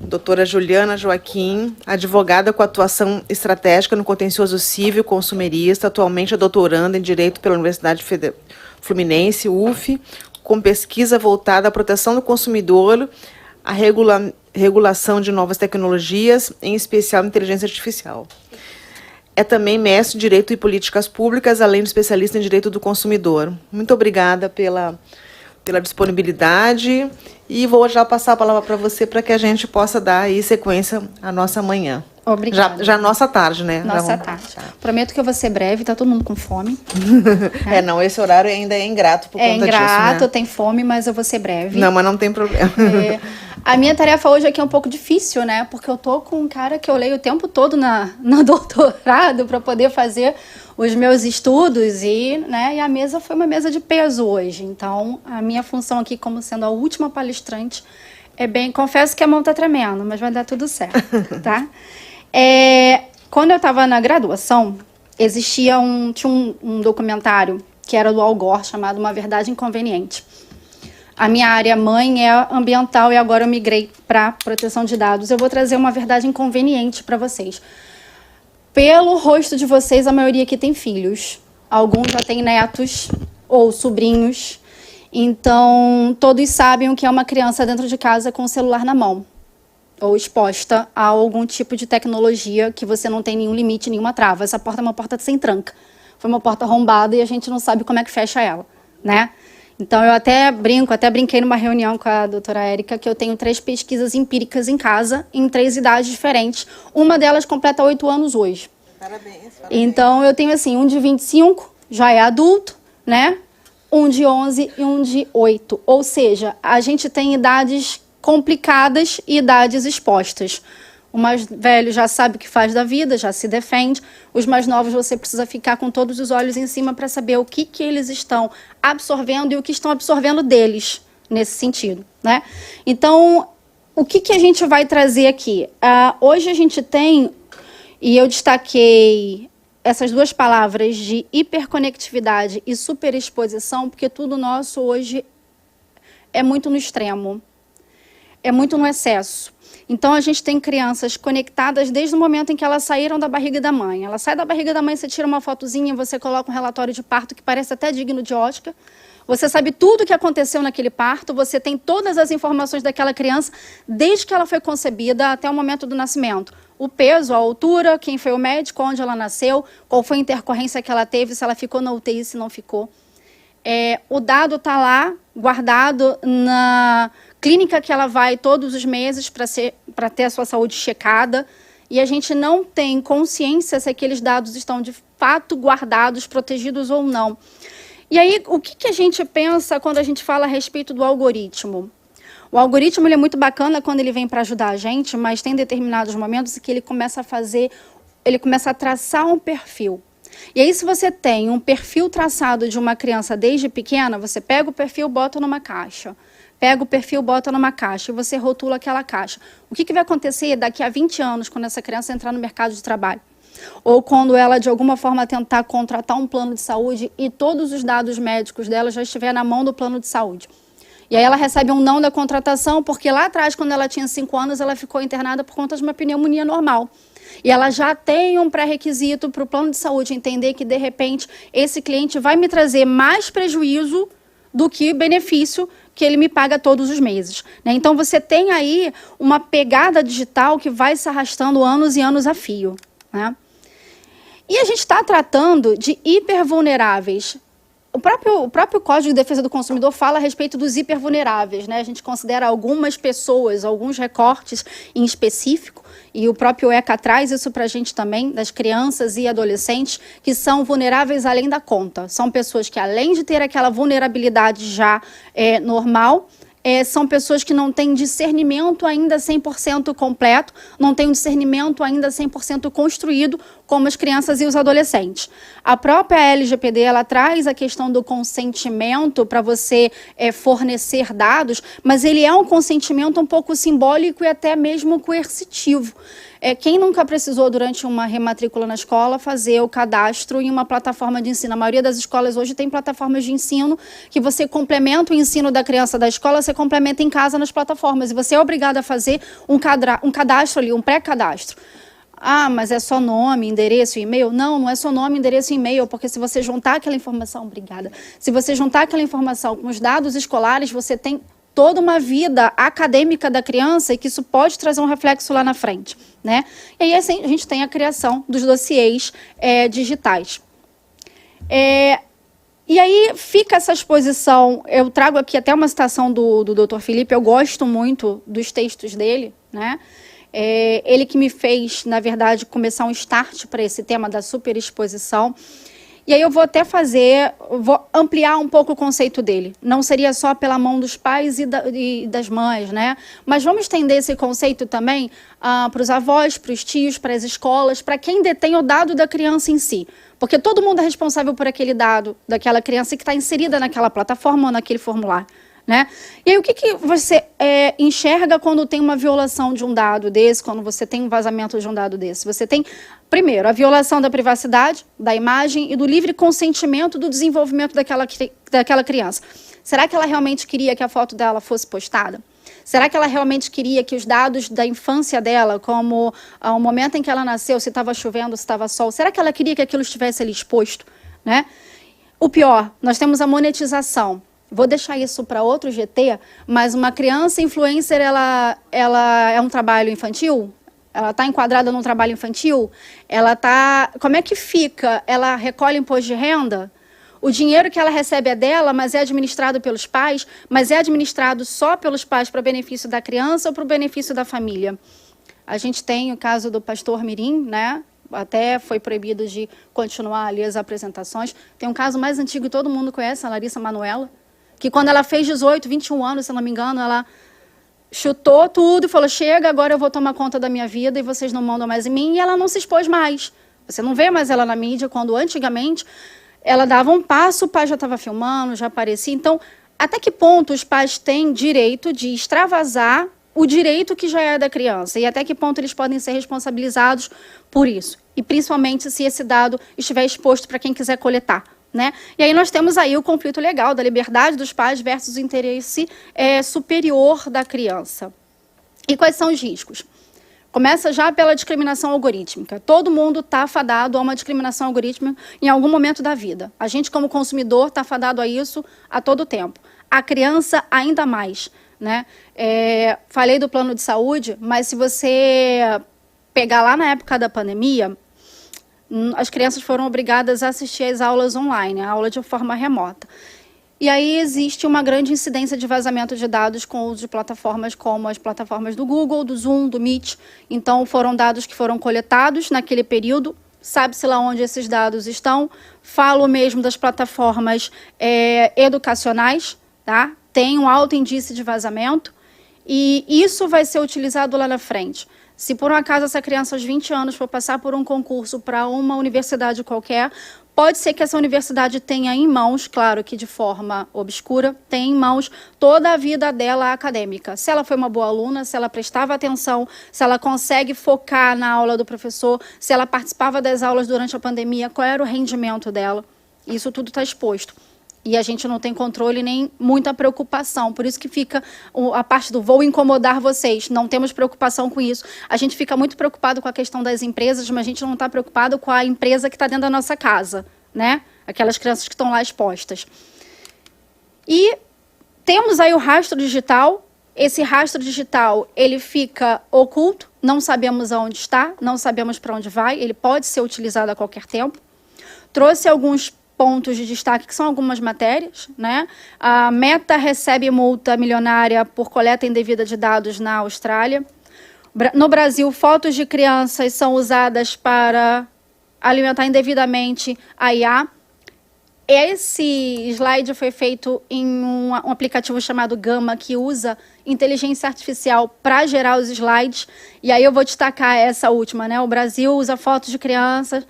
doutora Juliana Joaquim, advogada com atuação estratégica no contencioso civil consumerista, atualmente é doutoranda em Direito pela Universidade Fluminense, UF, com pesquisa voltada à proteção do consumidor, à regulação de novas tecnologias, em especial inteligência artificial. É também mestre em Direito e Políticas Públicas, além de especialista em Direito do Consumidor. Muito obrigada pela disponibilidade e vou já passar a palavra para você para que a gente possa dar aí sequência à nossa manhã. Obrigada. Já nossa tarde, né? Nossa tarde. Tá. Prometo que eu vou ser breve, tá todo mundo com fome. Não, esse horário ainda é ingrato por conta disso, né? É ingrato, tem fome, mas eu vou ser breve. Não, mas não tem problema. A minha tarefa hoje aqui é um pouco difícil, né? Porque eu tô com um cara que eu leio o tempo todo no doutorado para poder fazer os meus estudos e a mesa foi uma mesa de peso hoje. Então, a minha função aqui como sendo a última palestrante confesso que a mão tá tremendo, mas vai dar tudo certo, tá? Quando eu estava na graduação, tinha um documentário que era do Al Gore, chamado Uma Verdade Inconveniente. A minha área mãe é ambiental e agora eu migrei para proteção de dados. Eu vou trazer uma verdade inconveniente para vocês. Pelo rosto de vocês, a maioria aqui tem filhos. Alguns já têm netos ou sobrinhos. Então, todos sabem o que é uma criança dentro de casa com o celular na mão, ou exposta a algum tipo de tecnologia que você não tem nenhum limite, nenhuma trava. Essa porta é uma porta sem tranca. Foi uma porta arrombada e a gente não sabe como é que fecha ela, né? Então, eu até brinquei numa reunião com a doutora Érica, que eu tenho 3 pesquisas empíricas em casa, em 3 idades diferentes. Uma delas completa 8 anos hoje. Parabéns. Então, eu tenho, assim, um de 25, já é adulto, né? Um de 11 e um de 8. Ou seja, a gente tem idades complicadas e idades expostas. O mais velho já sabe o que faz da vida, já se defende. Os mais novos você precisa ficar com todos os olhos em cima para saber o que eles estão absorvendo e o que estão absorvendo deles, nesse sentido, né? Então, o que a gente vai trazer aqui? Hoje a gente tem, e eu destaquei essas 2 palavras de hiperconectividade e superexposição, porque tudo nosso hoje é muito no extremo, é muito no excesso. Então, a gente tem crianças conectadas desde o momento em que elas saíram da barriga da mãe. Ela sai da barriga da mãe, você tira uma fotozinha, você coloca um relatório de parto que parece até digno de Oscar. Você sabe tudo o que aconteceu naquele parto, você tem todas as informações daquela criança, desde que ela foi concebida até o momento do nascimento. O peso, a altura, quem foi o médico, onde ela nasceu, qual foi a intercorrência que ela teve, se ela ficou na UTI, se não ficou. O dado está lá, guardado na clínica que ela vai todos os meses para ter a sua saúde checada, e a gente não tem consciência se aqueles dados estão de fato guardados, protegidos ou não. E aí, o que a gente pensa quando a gente fala a respeito do algoritmo? O algoritmo ele é muito bacana quando ele vem para ajudar a gente, mas tem determinados momentos em que ele começa a traçar um perfil. E aí, se você tem um perfil traçado de uma criança desde pequena, você pega o perfil, bota numa caixa. Pega o perfil, bota numa caixa e você rotula aquela caixa. O que vai acontecer daqui a 20 anos, quando essa criança entrar no mercado de trabalho? Ou quando ela, de alguma forma, tentar contratar um plano de saúde e todos os dados médicos dela já estiver na mão do plano de saúde. E aí ela recebe um não da contratação, porque lá atrás, quando ela tinha 5 anos, ela ficou internada por conta de uma pneumonia normal. E ela já tem um pré-requisito para o plano de saúde entender que, de repente, esse cliente vai me trazer mais prejuízo do que benefício que ele me paga todos os meses, né? Então, você tem aí uma pegada digital que vai se arrastando anos e anos a fio, né? E a gente está tratando de hipervulneráveis. O próprio Código de Defesa do Consumidor fala a respeito dos hipervulneráveis, né? A gente considera algumas pessoas, alguns recortes em específico, e o próprio ECA traz isso para a gente também, das crianças e adolescentes, que são vulneráveis além da conta. São pessoas que, além de ter aquela vulnerabilidade já normal, são pessoas que não têm discernimento ainda 100% completo, não têm um discernimento ainda 100% construído como as crianças e os adolescentes. A própria LGPD, ela traz a questão do consentimento para você fornecer dados, mas ele é um consentimento um pouco simbólico e até mesmo coercitivo. Quem nunca precisou, durante uma rematrícula na escola, fazer o cadastro em uma plataforma de ensino? A maioria das escolas hoje tem plataformas de ensino que você complementa o ensino da criança da escola, você complementa em casa nas plataformas, e você é obrigado a fazer um cadastro ali, um pré-cadastro. Ah, mas é só nome, endereço e e-mail? Não, não é só nome, endereço e e-mail, porque se você juntar aquela informação, obrigada, se você juntar aquela informação com os dados escolares, você tem toda uma vida acadêmica da criança e que isso pode trazer um reflexo lá na frente, né? E aí assim, a gente tem a criação dos dossiês digitais. E aí fica essa exposição, eu trago aqui até uma citação do Dr. Felipe, eu gosto muito dos textos dele, né? Ele que me fez, na verdade, começar um start para esse tema da superexposição. E aí eu vou até vou ampliar um pouco o conceito dele. Não seria só pela mão dos pais e das mães, né? Mas vamos estender esse conceito também para os avós, para os tios, para as escolas, para quem detém o dado da criança em si. Porque todo mundo é responsável por aquele dado daquela criança que está inserida naquela plataforma ou naquele formulário, né? E aí o que você enxerga quando tem uma violação de um dado desse, quando você tem um vazamento de um dado desse? Você tem, primeiro, a violação da privacidade, da imagem e do livre consentimento do desenvolvimento daquela criança. Será que ela realmente queria que a foto dela fosse postada? Será que ela realmente queria que os dados da infância dela, como o momento em que ela nasceu, se estava chovendo, se estava sol, será que ela queria que aquilo estivesse ali exposto, né? O pior, nós temos a monetização. Vou deixar isso para outro GT, mas uma criança influencer, ela é um trabalho infantil? Ela está enquadrada num trabalho infantil? Como é que fica? Ela recolhe imposto de renda? O dinheiro que ela recebe é dela, mas é administrado pelos pais, mas é administrado só pelos pais para benefício da criança ou para o benefício da família? A gente tem o caso do pastor Mirim, né? Até foi proibido de continuar ali as apresentações. Tem um caso mais antigo que todo mundo conhece, a Larissa Manoela, que quando ela fez 18, 21 anos, se não me engano, ela chutou tudo e falou, chega, agora eu vou tomar conta da minha vida e vocês não mandam mais em mim, e ela não se expôs mais. Você não vê mais ela na mídia, quando antigamente ela dava um passo, o pai já estava filmando, já aparecia. Então, até que ponto os pais têm direito de extravasar o direito que já é da criança? E até que ponto eles podem ser responsabilizados por isso? E principalmente se esse dado estiver exposto para quem quiser coletar, né? E aí nós temos aí o conflito legal da liberdade dos pais versus o interesse superior da criança. E quais são os riscos? Começa já pela discriminação algorítmica. Todo mundo está fadado a uma discriminação algorítmica em algum momento da vida. A gente, como consumidor, está fadado a isso a todo tempo. A criança, ainda mais, né? Falei do plano de saúde, mas se você pegar lá na época da pandemia, as crianças foram obrigadas a assistir às aulas online, a aula de forma remota. E aí existe uma grande incidência de vazamento de dados com o uso de plataformas como as plataformas do Google, do Zoom, do Meet. Então, foram dados que foram coletados naquele período, sabe-se lá onde esses dados estão. Falo mesmo das plataformas educacionais, tá? Tem um alto índice de vazamento e isso vai ser utilizado lá na frente. Se por um acaso essa criança aos 20 anos for passar por um concurso para uma universidade qualquer, pode ser que essa universidade tenha em mãos, claro que de forma obscura, tenha em mãos toda a vida dela acadêmica. Se ela foi uma boa aluna, se ela prestava atenção, se ela consegue focar na aula do professor, se ela participava das aulas durante a pandemia, qual era o rendimento dela. Isso tudo está exposto. E a gente não tem controle nem muita preocupação. Por isso que fica a parte do vou incomodar vocês. Não temos preocupação com isso. A gente fica muito preocupado com a questão das empresas, mas a gente não está preocupado com a empresa que está dentro da nossa casa, né? Aquelas crianças que estão lá expostas. E temos aí o rastro digital. Esse rastro digital, ele fica oculto. Não sabemos aonde está, não sabemos para onde vai. Ele pode ser utilizado a qualquer tempo. Trouxe alguns pontos de destaque, que são algumas matérias, né? A Meta recebe multa milionária por coleta indevida de dados na Austrália. No Brasil, fotos de crianças são usadas para alimentar indevidamente a IA. Esse slide foi feito em um aplicativo chamado Gama, que usa inteligência artificial para gerar os slides. E aí eu vou destacar essa última, né? O Brasil usa fotos de crianças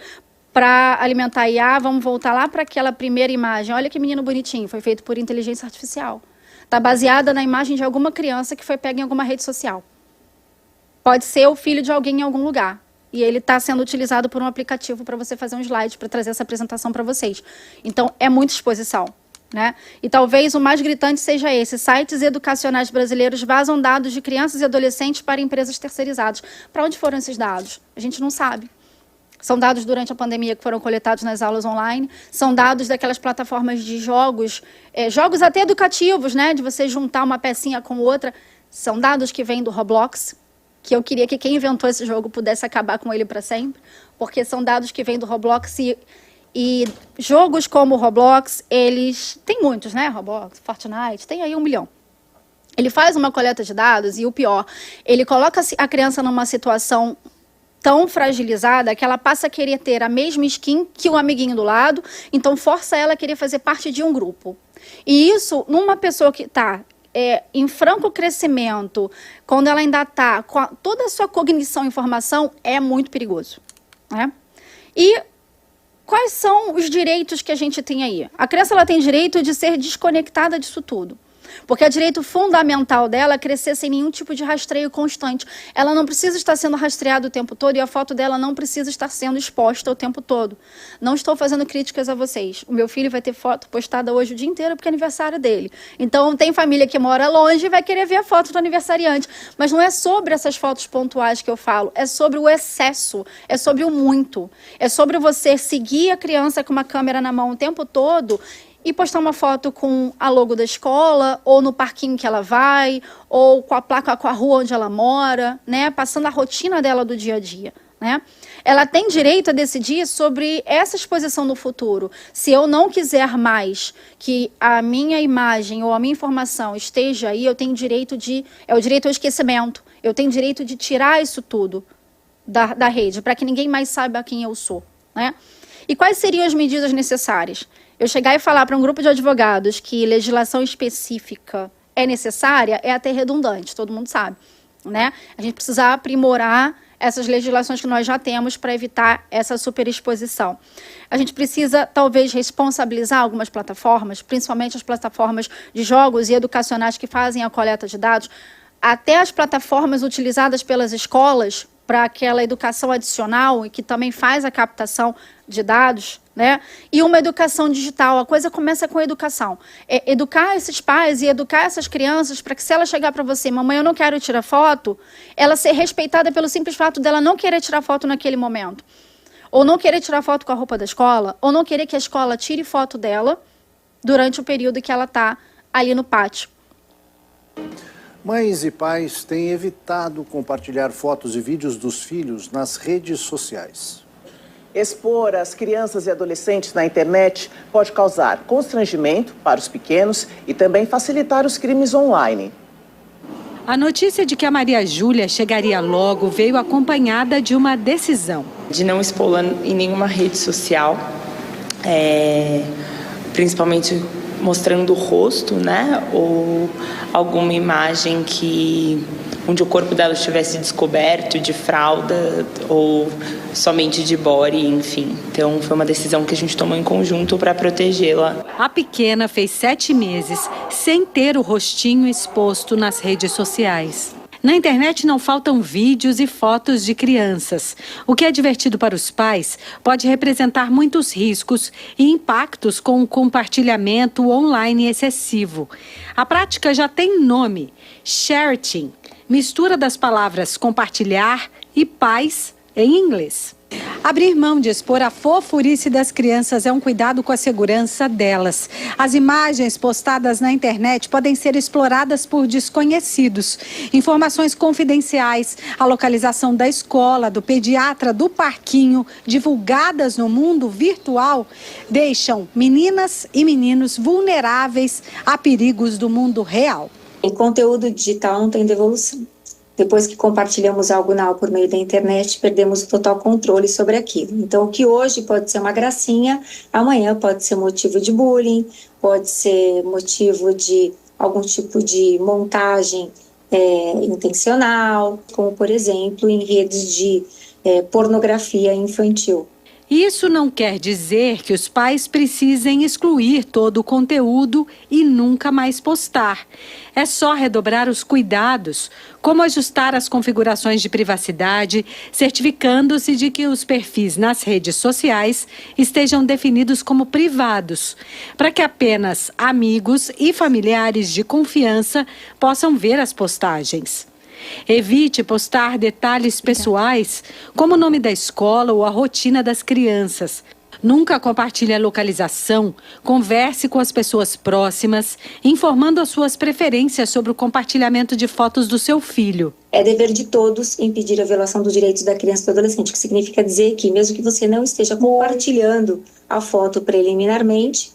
para alimentar a IA. Vamos voltar lá para aquela primeira imagem. Olha que menino bonitinho, foi feito por inteligência artificial. Está baseada na imagem de alguma criança que foi pega em alguma rede social. Pode ser o filho de alguém em algum lugar. E ele está sendo utilizado por um aplicativo para você fazer um slide, para trazer essa apresentação para vocês. Então, é muita exposição, né? E talvez o mais gritante seja esse: sites educacionais brasileiros vazam dados de crianças e adolescentes para empresas terceirizadas. Para onde foram esses dados? A gente não sabe. São dados durante a pandemia que foram coletados nas aulas online, são dados daquelas plataformas de jogos, jogos até educativos, né? De você juntar uma pecinha com outra. São dados que vêm do Roblox, que eu queria que quem inventou esse jogo pudesse acabar com ele para sempre, porque são dados que vêm do Roblox e jogos como o Roblox, eles... Tem muitos, né? Roblox, Fortnite, tem aí 1 milhão. Ele faz uma coleta de dados e o pior, ele coloca a criança numa situação tão fragilizada que ela passa a querer ter a mesma skin que o amiguinho do lado, então força ela a querer fazer parte de um grupo. E isso, numa pessoa que está em franco crescimento, quando ela ainda está com toda a sua cognição e informação, é muito perigoso, né? E quais são os direitos que a gente tem aí? A criança ela tem direito de ser desconectada disso tudo. Porque é direito fundamental dela crescer sem nenhum tipo de rastreio constante. Ela não precisa estar sendo rastreada o tempo todo e a foto dela não precisa estar sendo exposta o tempo todo. Não estou fazendo críticas a vocês. O meu filho vai ter foto postada hoje o dia inteiro porque é aniversário dele. Então, tem família que mora longe e vai querer ver a foto do aniversariante. Mas não é sobre essas fotos pontuais que eu falo. É sobre o excesso. É sobre o muito. É sobre você seguir a criança com uma câmera na mão o tempo todo e postar uma foto com a logo da escola, ou no parquinho que ela vai, ou com a placa com a rua onde ela mora, né? Passando a rotina dela do dia a dia, né? Ela tem direito a decidir sobre essa exposição no futuro. Se eu não quiser mais que a minha imagem ou a minha informação esteja aí, eu tenho direito é o direito ao esquecimento. Eu tenho direito de tirar isso tudo da rede, para que ninguém mais saiba quem eu sou, né? E quais seriam as medidas necessárias? Eu chegar e falar para um grupo de advogados que legislação específica é necessária é até redundante, todo mundo sabe, né? A gente precisa aprimorar essas legislações que nós já temos para evitar essa superexposição. A gente precisa, talvez, responsabilizar algumas plataformas, principalmente as plataformas de jogos e educacionais que fazem a coleta de dados, até as plataformas utilizadas pelas escolas para aquela educação adicional e que também faz a captação de dados, né? E uma educação digital. A coisa começa com a educação. Educar esses pais e educar essas crianças para que, se ela chegar para você, mamãe, eu não quero tirar foto, ela ser respeitada pelo simples fato dela não querer tirar foto naquele momento. Ou não querer tirar foto com a roupa da escola, ou não querer que a escola tire foto dela durante o período que ela está ali no pátio. Mães e pais têm evitado compartilhar fotos e vídeos dos filhos nas redes sociais. Expor as crianças e adolescentes na internet pode causar constrangimento para os pequenos e também facilitar os crimes online. A notícia de que a Maria Júlia chegaria logo veio acompanhada de uma decisão. De não expô-la em nenhuma rede social, principalmente mostrando o rosto, né? Ou alguma imagem onde o corpo dela estivesse descoberto, de fralda ou somente de body, enfim. Então, foi uma decisão que a gente tomou em conjunto para protegê-la. A pequena fez 7 meses sem ter o rostinho exposto nas redes sociais. Na internet não faltam vídeos e fotos de crianças. O que é divertido para os pais pode representar muitos riscos e impactos com o compartilhamento online excessivo. A prática já tem nome: sharing, mistura das palavras compartilhar e pais em inglês. Abrir mão de expor a fofurice das crianças é um cuidado com a segurança delas. As imagens postadas na internet podem ser exploradas por desconhecidos. Informações confidenciais, a localização da escola, do pediatra, do parquinho, divulgadas no mundo virtual, deixam meninas e meninos vulneráveis a perigos do mundo real. O conteúdo digital não tem devolução. Depois que compartilhamos algo por meio da internet, perdemos o total controle sobre aquilo. Então, o que hoje pode ser uma gracinha, amanhã pode ser motivo de bullying, pode ser motivo de algum tipo de montagem intencional, como, por exemplo, em redes de pornografia infantil. Isso não quer dizer que os pais precisem excluir todo o conteúdo e nunca mais postar. É só redobrar os cuidados, como ajustar as configurações de privacidade, certificando-se de que os perfis nas redes sociais estejam definidos como privados, para que apenas amigos e familiares de confiança possam ver as postagens. Evite postar detalhes pessoais, como o nome da escola ou a rotina das crianças. Nunca compartilhe a localização, converse com as pessoas próximas, informando as suas preferências sobre o compartilhamento de fotos do seu filho. É dever de todos impedir a violação dos direitos da criança e do adolescente, que significa dizer que, mesmo que você não esteja compartilhando a foto preliminarmente,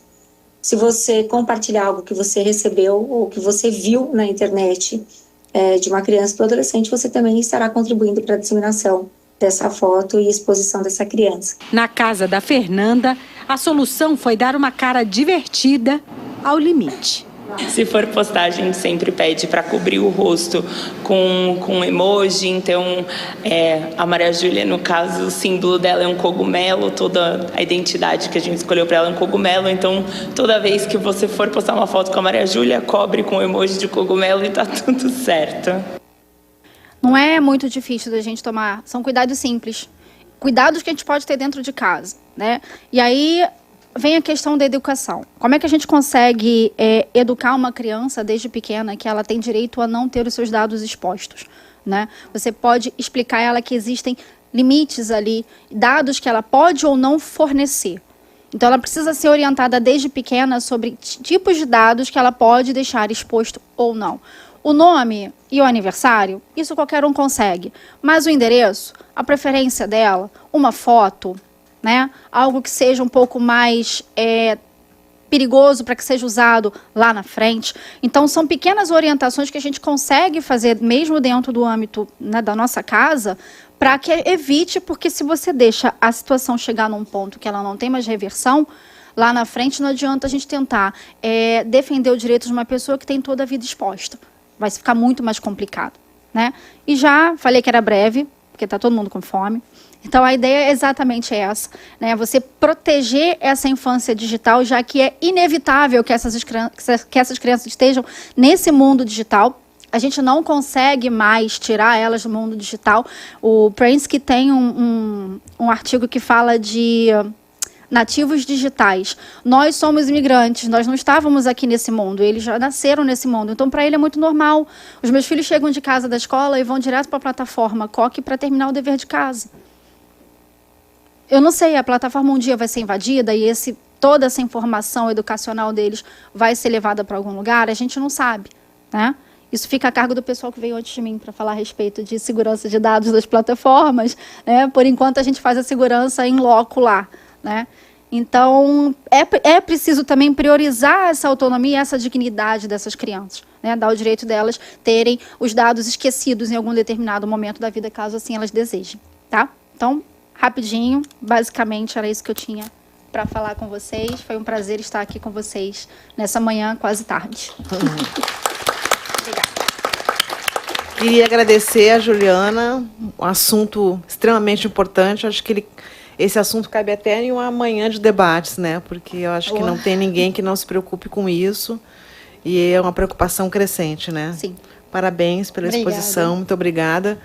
se você compartilhar algo que você recebeu ou que você viu na internet de uma criança ou adolescente, você também estará contribuindo para a disseminação dessa foto e exposição dessa criança. Na casa da Fernanda, a solução foi dar uma cara divertida ao limite. Se for postar, a gente sempre pede para cobrir o rosto com emoji. Então, a Maria Júlia, no caso, o símbolo dela é um cogumelo, toda a identidade que a gente escolheu para ela é um cogumelo. Então, toda vez que você for postar uma foto com a Maria Júlia, cobre com emoji de cogumelo e tá tudo certo. Não é muito difícil da gente tomar, são cuidados simples. Cuidados que a gente pode ter dentro de casa, né? E aí vem a questão da educação. Como é que a gente consegue educar uma criança desde pequena que ela tem direito a não ter os seus dados expostos, né? Você pode explicar a ela que existem limites ali, dados que ela pode ou não fornecer. Então, ela precisa ser orientada desde pequena sobre tipos de dados que ela pode deixar exposto ou não. O nome e o aniversário, isso qualquer um consegue. Mas o endereço, a preferência dela, uma foto, né? Algo que seja um pouco mais perigoso para que seja usado lá na frente. Então, são pequenas orientações que a gente consegue fazer mesmo dentro do âmbito, né, da nossa casa, para que evite, porque se você deixa a situação chegar num ponto que ela não tem mais reversão, lá na frente não adianta a gente tentar defender o direito de uma pessoa que tem toda a vida exposta. Vai ficar muito mais complicado, né? E já falei que era breve, porque está todo mundo com fome. Então, a ideia é exatamente essa, né? Você proteger essa infância digital, já que é inevitável que essas crianças estejam nesse mundo digital. A gente não consegue mais tirar elas do mundo digital. O Prensky tem um artigo que fala de nativos digitais. Nós somos imigrantes, nós não estávamos aqui nesse mundo, eles já nasceram nesse mundo. Então, para ele é muito normal. Os meus filhos chegam de casa da escola e vão direto para a plataforma Coque para terminar o dever de casa. Eu não sei, a plataforma um dia vai ser invadida e toda essa informação educacional deles vai ser levada para algum lugar, a gente não sabe, né? Isso fica a cargo do pessoal que veio antes de mim para falar a respeito de segurança de dados das plataformas, né? Por enquanto, a gente faz a segurança em loco lá, né? Então, é preciso também priorizar essa autonomia e essa dignidade dessas crianças, né? Dar o direito delas terem os dados esquecidos em algum determinado momento da vida, caso assim elas desejem, tá? Então, rapidinho, basicamente era isso que eu tinha para falar com vocês. Foi um prazer estar aqui com vocês nessa manhã quase tarde. Queria agradecer a Juliana, um assunto extremamente importante. Acho que esse assunto cabe até em uma manhã de debates, né? Porque eu acho que não tem ninguém que não se preocupe com isso. E é uma preocupação crescente, né? Sim. Parabéns pela exposição, muito obrigada.